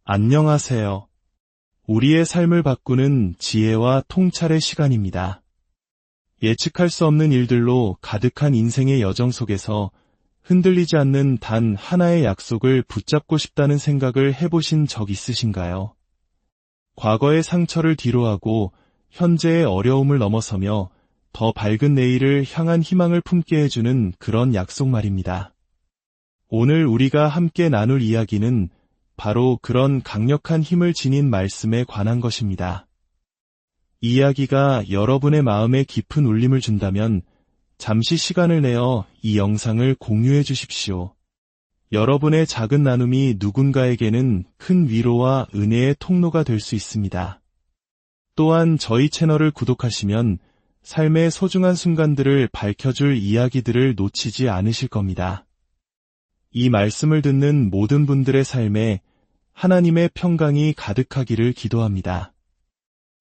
안녕하세요. 우리의 삶을 바꾸는 지혜와 통찰의 시간입니다. 예측할 수 없는 일들로 가득한 인생의 여정 속에서 흔들리지 않는 단 하나의 약속을 붙잡고 싶다는 생각을 해보신 적 있으신가요? 과거의 상처를 뒤로하고 현재의 어려움을 넘어서며 더 밝은 내일을 향한 희망을 품게 해주는 그런 약속 말입니다. 오늘 우리가 함께 나눌 이야기는 바로 그런 강력한 힘을 지닌 말씀에 관한 것입니다. 이 이야기가 여러분의 마음에 깊은 울림을 준다면 잠시 시간을 내어 이 영상을 공유해 주십시오. 여러분의 작은 나눔이 누군가에게는 큰 위로와 은혜의 통로가 될 수 있습니다. 또한 저희 채널을 구독하시면 삶의 소중한 순간들을 밝혀줄 이야기들을 놓치지 않으실 겁니다. 이 말씀을 듣는 모든 분들의 삶에 하나님의 평강이 가득하기를 기도합니다.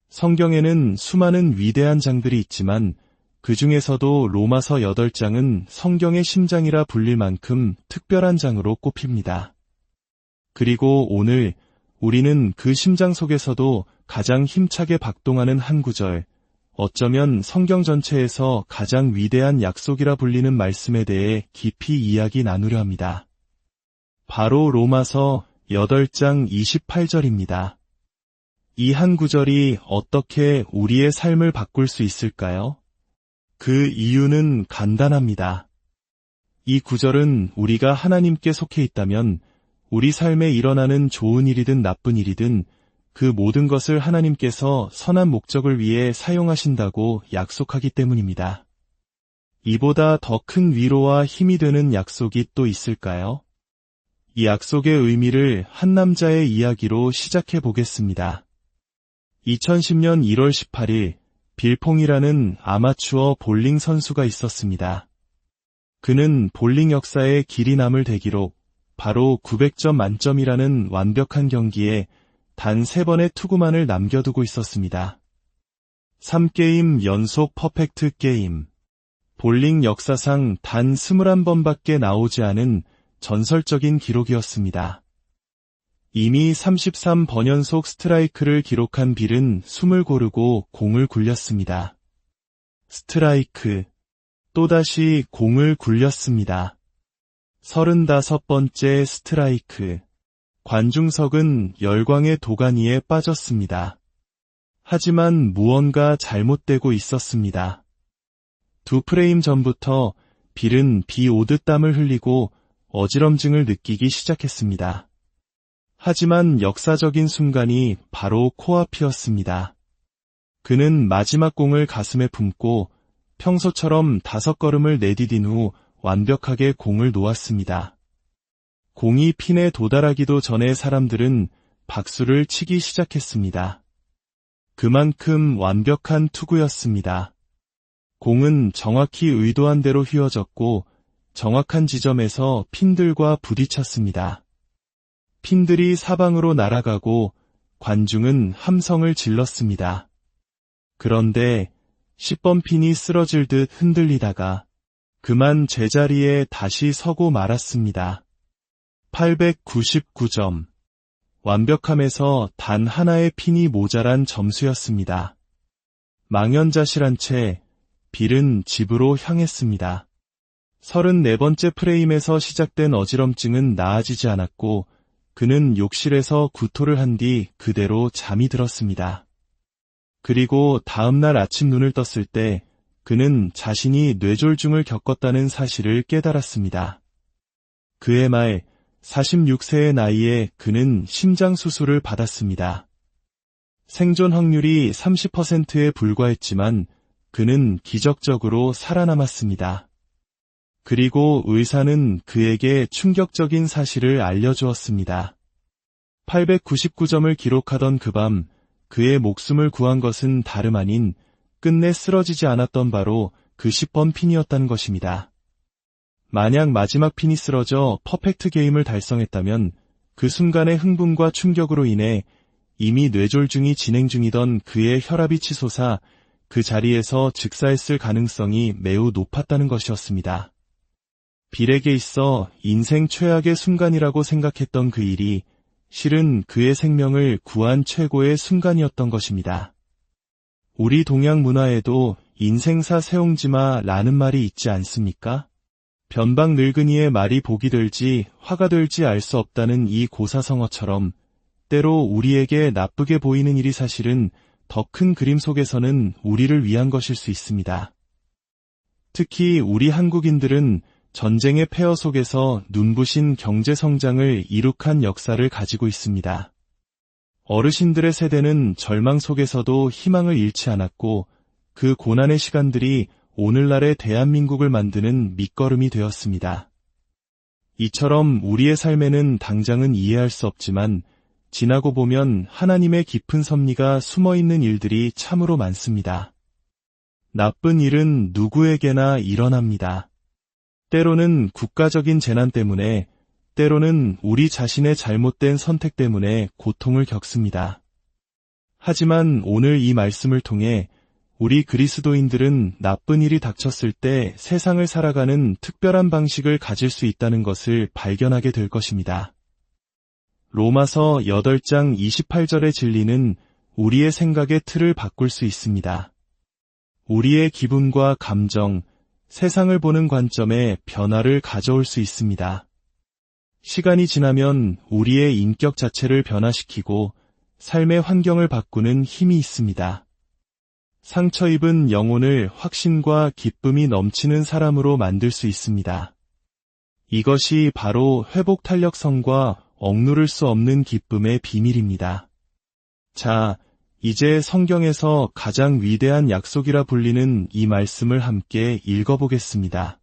성경에는 수많은 위대한 장들이 있지만 그 중에서도 로마서 8장은 성경의 심장이라 불릴 만큼 특별한 장으로 꼽힙니다. 그리고 오늘 우리는 그 심장 속에서도 가장 힘차게 박동하는 한 구절, 어쩌면 성경 전체에서 가장 위대한 약속이라 불리는 말씀에 대해 깊이 이야기 나누려 합니다. 바로 로마서 8장 28절입니다. 이 한 구절이 어떻게 우리의 삶을 바꿀 수 있을까요? 그 이유는 간단합니다. 이 구절은 우리가 하나님께 속해 있다면 우리 삶에 일어나는 좋은 일이든 나쁜 일이든 그 모든 것을 하나님께서 선한 목적을 위해 사용하신다고 약속하기 때문입니다. 이보다 더 큰 위로와 힘이 되는 약속이 또 있을까요? 이 약속의 의미를 한 남자의 이야기로 시작해 보겠습니다. 2010년 1월 18일, 빌퐁이라는 아마추어 볼링 선수가 있었습니다. 그는 볼링 역사의 길이 남을 대기록, 바로 900점 만점이라는 완벽한 경기에 단 3번의 투구만을 남겨두고 있었습니다. 3게임 연속 퍼펙트 게임. 볼링 역사상 단 21번밖에 나오지 않은 전설적인 기록이었습니다. 이미 33번 연속 스트라이크를 기록한 빌은 숨을 고르고 공을 굴렸습니다. 스트라이크. 또다시 공을 굴렸습니다. 35번째 스트라이크. 관중석은 열광의 도가니에 빠졌습니다. 하지만 무언가 잘못되고 있었습니다. 2프레임 전부터 빌은 비 오듯 땀을 흘리고 어지럼증을 느끼기 시작했습니다. 하지만 역사적인 순간이 바로 코앞이었습니다. 그는 마지막 공을 가슴에 품고 평소처럼 5걸음을 내디딘 후 완벽하게 공을 놓았습니다. 공이 핀에 도달하기도 전에 사람들은 박수를 치기 시작했습니다. 그만큼 완벽한 투구였습니다. 공은 정확히 의도한 대로 휘어졌고 정확한 지점에서 핀들과 부딪혔습니다. 핀들이 사방으로 날아가고 관중은 함성을 질렀습니다. 그런데 10번 핀이 쓰러질 듯 흔들리다가 그만 제자리에 다시 서고 말았습니다. 899점. 완벽함에서 단 하나의 핀이 모자란 점수였습니다. 망연자실한 채 빌은 집으로 향했습니다. 34번째 프레임에서 시작된 어지럼증은 나아지지 않았고 그는 욕실에서 구토를 한 뒤 그대로 잠이 들었습니다. 그리고 다음날 아침 눈을 떴을 때 그는 자신이 뇌졸중을 겪었다는 사실을 깨달았습니다. 그해 말 46세의 나이에 그는 심장수술을 받았습니다. 생존 확률이 30%에 불과했지만 그는 기적적으로 살아남았습니다. 그리고 의사는 그에게 충격적인 사실을 알려주었습니다. 899점을 기록하던 그 밤 그의 목숨을 구한 것은 다름 아닌 끝내 쓰러지지 않았던 바로 그 10번 핀이었다는 것입니다. 만약 마지막 핀이 쓰러져 퍼펙트 게임을 달성했다면 그 순간의 흥분과 충격으로 인해 이미 뇌졸중이 진행 중이던 그의 혈압이 치솟아 그 자리에서 즉사했을 가능성이 매우 높았다는 것이었습니다. 빌에게 있어 인생 최악의 순간이라고 생각했던 그 일이 실은 그의 생명을 구한 최고의 순간이었던 것입니다. 우리 동양 문화에도 인생사 세옹지마라는 말이 있지 않습니까? 변방 늙은이의 말이 복이 될지 화가 될지 알 수 없다는 이 고사성어처럼 때로 우리에게 나쁘게 보이는 일이 사실은 더 큰 그림 속에서는 우리를 위한 것일 수 있습니다. 특히 우리 한국인들은 전쟁의 폐허 속에서 눈부신 경제성장을 이룩한 역사를 가지고 있습니다. 어르신들의 세대는 절망 속에서도 희망을 잃지 않았고 그 고난의 시간들이 오늘날의 대한민국을 만드는 밑거름이 되었습니다. 이처럼 우리의 삶에는 당장은 이해할 수 없지만 지나고 보면 하나님의 깊은 섭리가 숨어있는 일들이 참으로 많습니다. 나쁜 일은 누구에게나 일어납니다. 때로는 국가적인 재난 때문에, 때로는 우리 자신의 잘못된 선택 때문에 고통을 겪습니다. 하지만 오늘 이 말씀을 통해 우리 그리스도인들은 나쁜 일이 닥쳤을 때 세상을 살아가는 특별한 방식을 가질 수 있다는 것을 발견하게 될 것입니다. 로마서 8장 28절의 진리는 우리의 생각의 틀을 바꿀 수 있습니다. 우리의 기분과 감정, 세상을 보는 관점에 변화를 가져올 수 있습니다. 시간이 지나면 우리의 인격 자체를 변화시키고 삶의 환경을 바꾸는 힘이 있습니다. 상처 입은 영혼을 확신과 기쁨이 넘치는 사람으로 만들 수 있습니다. 이것이 바로 회복 탄력성과 억누를 수 없는 기쁨의 비밀입니다. 자, 이제 성경에서 가장 위대한 약속이라 불리는 이 말씀을 함께 읽어보겠습니다.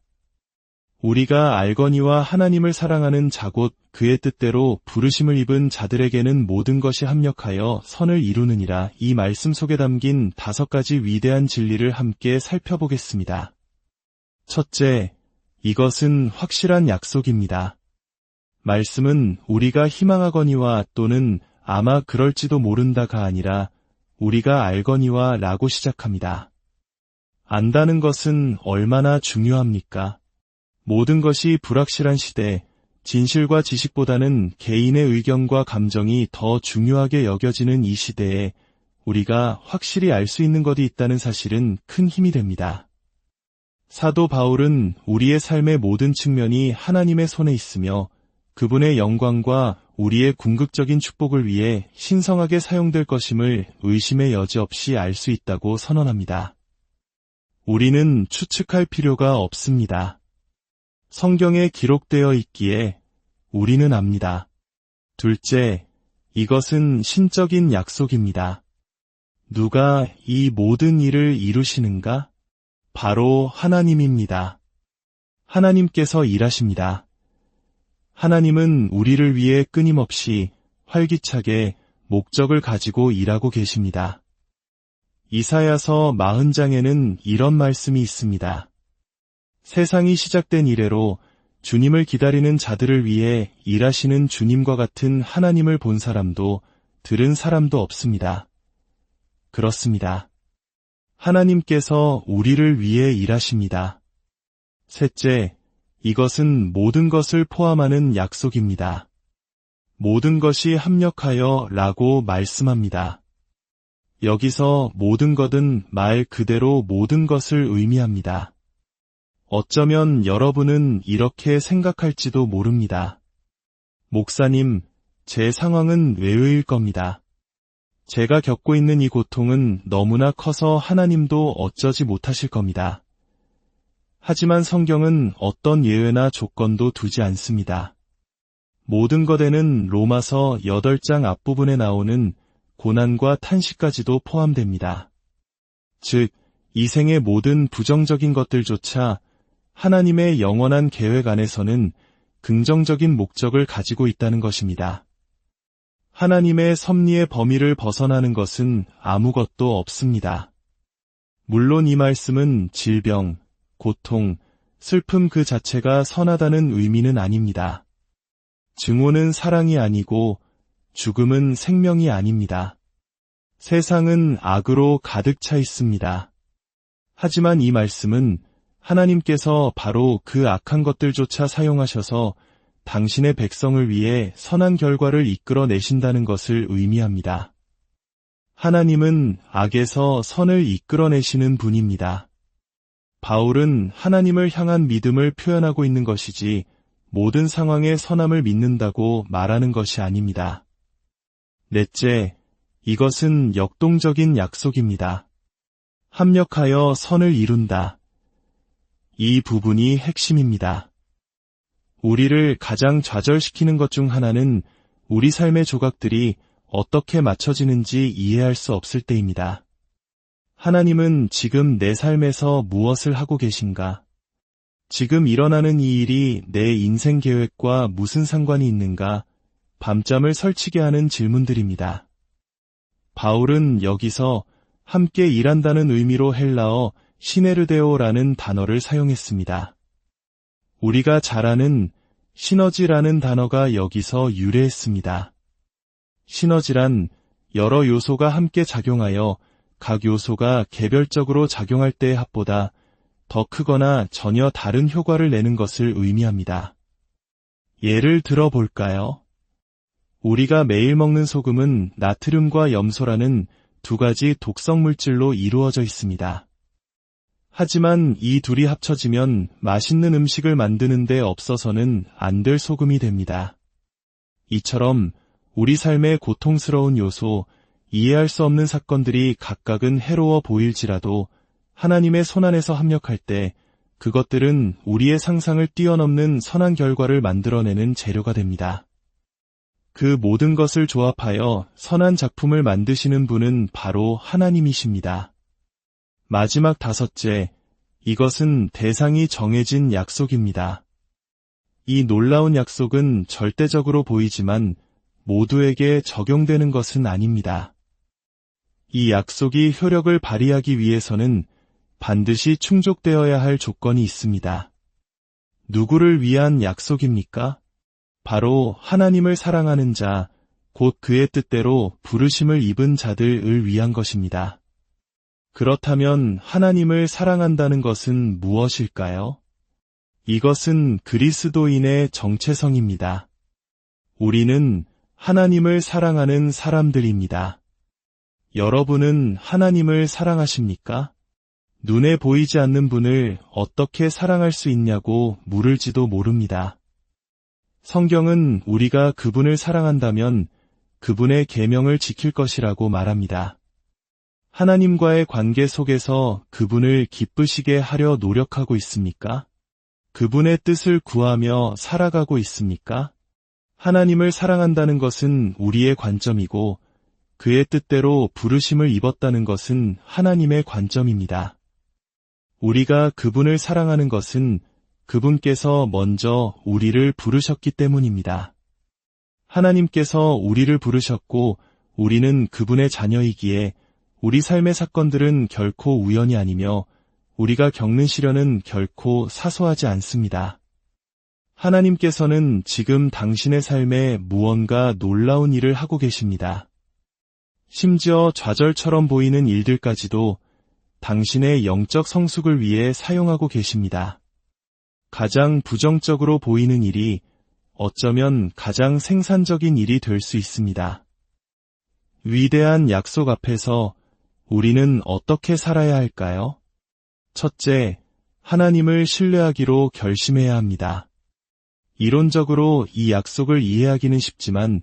우리가 알거니와 하나님을 사랑하는 자곧 그의 뜻대로 부르심을 입은 자들에게는 모든 것이 합력하여 선을 이루느니라. 이 말씀 속에 담긴 5가지 위대한 진리를 함께 살펴보겠습니다. 첫째, 이것은 확실한 약속입니다. 말씀은 우리가 희망하거니와 또는 아마 그럴지도 모른다가 아니라 우리가 알거니와 라고 시작합니다. 안다는 것은 얼마나 중요합니까? 모든 것이 불확실한 시대, 진실과 지식보다는 개인의 의견과 감정이 더 중요하게 여겨지는 이 시대에 우리가 확실히 알 수 있는 것이 있다는 사실은 큰 힘이 됩니다. 사도 바울은 우리의 삶의 모든 측면이 하나님의 손에 있으며 그분의 영광과 우리의 궁극적인 축복을 위해 신성하게 사용될 것임을 의심의 여지 없이 알 수 있다고 선언합니다. 우리는 추측할 필요가 없습니다. 성경에 기록되어 있기에 우리는 압니다. 둘째, 이것은 신적인 약속입니다. 누가 이 모든 일을 이루시는가? 바로 하나님입니다. 하나님께서 일하십니다. 하나님은 우리를 위해 끊임없이 활기차게 목적을 가지고 일하고 계십니다. 이사야서 40장에는 이런 말씀이 있습니다. 세상이 시작된 이래로 주님을 기다리는 자들을 위해 일하시는 주님과 같은 하나님을 본 사람도 들은 사람도 없습니다. 그렇습니다. 하나님께서 우리를 위해 일하십니다. 셋째, 이것은 모든 것을 포함하는 약속입니다. 모든 것이 합력하여 라고 말씀합니다. 여기서 모든 것은 말 그대로 모든 것을 의미합니다. 어쩌면 여러분은 이렇게 생각할지도 모릅니다. 목사님, 제 상황은 외의일 겁니다. 제가 겪고 있는 이 고통은 너무나 커서 하나님도 어쩌지 못하실 겁니다. 하지만 성경은 어떤 예외나 조건도 두지 않습니다. 모든 것에는 로마서 8장 앞부분에 나오는 고난과 탄식까지도 포함됩니다. 즉, 이 생의 모든 부정적인 것들조차 하나님의 영원한 계획 안에서는 긍정적인 목적을 가지고 있다는 것입니다. 하나님의 섭리의 범위를 벗어나는 것은 아무것도 없습니다. 물론 이 말씀은 질병, 고통, 슬픔 그 자체가 선하다는 의미는 아닙니다. 증오는 사랑이 아니고 죽음은 생명이 아닙니다. 세상은 악으로 가득 차 있습니다. 하지만 이 말씀은 하나님께서 바로 그 악한 것들조차 사용하셔서 당신의 백성을 위해 선한 결과를 이끌어내신다는 것을 의미합니다. 하나님은 악에서 선을 이끌어내시는 분입니다. 바울은 하나님을 향한 믿음을 표현하고 있는 것이지 모든 상황에 선함을 믿는다고 말하는 것이 아닙니다. 넷째, 이것은 역동적인 약속입니다. 합력하여 선을 이룬다. 이 부분이 핵심입니다. 우리를 가장 좌절시키는 것 중 하나는 우리 삶의 조각들이 어떻게 맞춰지는지 이해할 수 없을 때입니다. 하나님은 지금 내 삶에서 무엇을 하고 계신가? 지금 일어나는 이 일이 내 인생 계획과 무슨 상관이 있는가? 밤잠을 설치게 하는 질문들입니다. 바울은 여기서 함께 일한다는 의미로 헬라어 시네르데오라는 단어를 사용했습니다. 우리가 잘 아는 시너지라는 단어가 여기서 유래했습니다. 시너지란 여러 요소가 함께 작용하여 각 요소가 개별적으로 작용할 때의 합보다 더 크거나 전혀 다른 효과를 내는 것을 의미합니다. 예를 들어 볼까요? 우리가 매일 먹는 소금은 나트륨과 염소라는 두 가지 독성 물질로 이루어져 있습니다. 하지만 이 둘이 합쳐지면 맛있는 음식을 만드는 데 없어서는 안 될 소금이 됩니다. 이처럼 우리 삶의 고통스러운 요소, 이해할 수 없는 사건들이 각각은 해로워 보일지라도 하나님의 손안에서 합력할 때 그것들은 우리의 상상을 뛰어넘는 선한 결과를 만들어내는 재료가 됩니다. 그 모든 것을 조합하여 선한 작품을 만드시는 분은 바로 하나님이십니다. 마지막 다섯째, 이것은 대상이 정해진 약속입니다. 이 놀라운 약속은 절대적으로 보이지만 모두에게 적용되는 것은 아닙니다. 이 약속이 효력을 발휘하기 위해서는 반드시 충족되어야 할 조건이 있습니다. 누구를 위한 약속입니까? 바로 하나님을 사랑하는 자, 곧 그의 뜻대로 부르심을 입은 자들을 위한 것입니다. 그렇다면 하나님을 사랑한다는 것은 무엇일까요? 이것은 그리스도인의 정체성입니다. 우리는 하나님을 사랑하는 사람들입니다. 여러분은 하나님을 사랑하십니까? 눈에 보이지 않는 분을 어떻게 사랑할 수 있냐고 물을지도 모릅니다. 성경은 우리가 그분을 사랑한다면 그분의 계명을 지킬 것이라고 말합니다. 하나님과의 관계 속에서 그분을 기쁘시게 하려 노력하고 있습니까? 그분의 뜻을 구하며 살아가고 있습니까? 하나님을 사랑한다는 것은 우리의 관점이고 그의 뜻대로 부르심을 입었다는 것은 하나님의 관점입니다. 우리가 그분을 사랑하는 것은 그분께서 먼저 우리를 부르셨기 때문입니다. 하나님께서 우리를 부르셨고 우리는 그분의 자녀이기에 우리 삶의 사건들은 결코 우연이 아니며 우리가 겪는 시련은 결코 사소하지 않습니다. 하나님께서는 지금 당신의 삶에 무언가 놀라운 일을 하고 계십니다. 심지어 좌절처럼 보이는 일들까지도 당신의 영적 성숙을 위해 사용하고 계십니다. 가장 부정적으로 보이는 일이 어쩌면 가장 생산적인 일이 될 수 있습니다. 위대한 약속 앞에서 우리는 어떻게 살아야 할까요? 첫째, 하나님을 신뢰하기로 결심해야 합니다. 이론적으로 이 약속을 이해하기는 쉽지만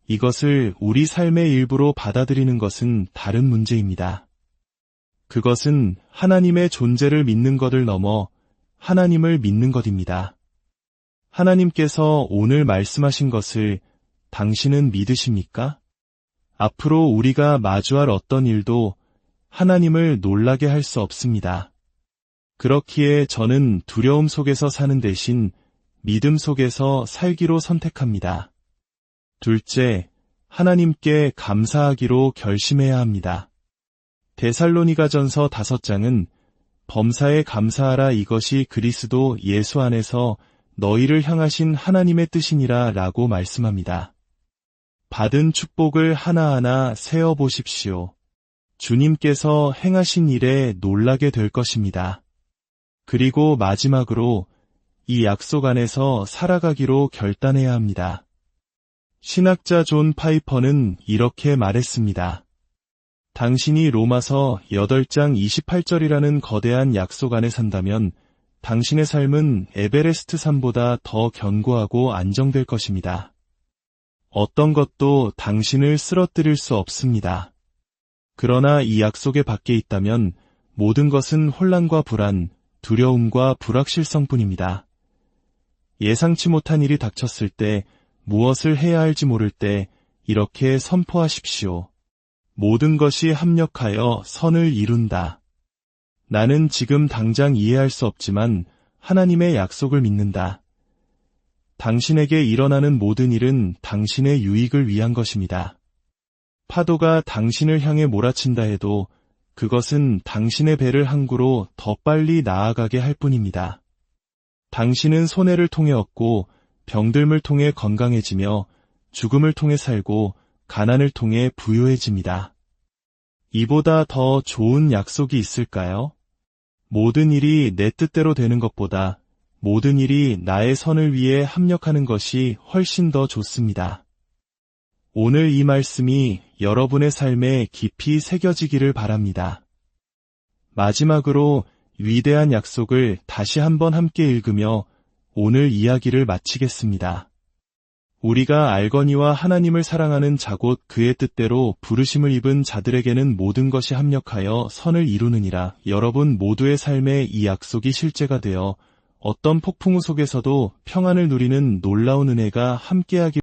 이것을 우리 삶의 일부로 받아들이는 것은 다른 문제입니다. 그것은 하나님의 존재를 믿는 것을 넘어 하나님을 믿는 것입니다. 하나님께서 오늘 말씀하신 것을 당신은 믿으십니까? 앞으로 우리가 마주할 어떤 일도 하나님을 놀라게 할 수 없습니다. 그렇기에 저는 두려움 속에서 사는 대신 믿음 속에서 살기로 선택합니다. 둘째, 하나님께 감사하기로 결심해야 합니다. 데살로니가전서 5장은 범사에 감사하라 이것이 그리스도 예수 안에서 너희를 향하신 하나님의 뜻이니라 라고 말씀합니다. 받은 축복을 하나하나 세어보십시오. 주님께서 행하신 일에 놀라게 될 것입니다. 그리고 마지막으로 이 약속 안에서 살아가기로 결단해야 합니다. 신학자 존 파이퍼는 이렇게 말했습니다. 당신이 로마서 8장 28절이라는 거대한 약속 안에 산다면 당신의 삶은 에베레스트 산보다 더 견고하고 안정될 것입니다. 어떤 것도 당신을 쓰러뜨릴 수 없습니다. 그러나 이 약속의 밖에 있다면 모든 것은 혼란과 불안, 두려움과 불확실성뿐입니다. 예상치 못한 일이 닥쳤을 때, 무엇을 해야 할지 모를 때 이렇게 선포하십시오. 모든 것이 합력하여 선을 이룬다. 나는 지금 당장 이해할 수 없지만 하나님의 약속을 믿는다. 당신에게 일어나는 모든 일은 당신의 유익을 위한 것입니다. 파도가 당신을 향해 몰아친다 해도 그것은 당신의 배를 항구로 더 빨리 나아가게 할 뿐입니다. 당신은 손해를 통해 얻고 병듦을 통해 건강해지며 죽음을 통해 살고 가난을 통해 부유해집니다. 이보다 더 좋은 약속이 있을까요? 모든 일이 내 뜻대로 되는 것보다 모든 일이 나의 선을 위해 합력하는 것이 훨씬 더 좋습니다. 오늘 이 말씀이 여러분의 삶에 깊이 새겨지기를 바랍니다. 마지막으로 위대한 약속을 다시 한번 함께 읽으며 오늘 이야기를 마치겠습니다. 우리가 알거니와 하나님을 사랑하는 자곧 그의 뜻대로 부르심을 입은 자들에게는 모든 것이 합력하여 선을 이루느니라. 여러분 모두의 삶에 이 약속이 실제가 되어 어떤 폭풍우 속에서도 평안을 누리는 놀라운 은혜가 함께하기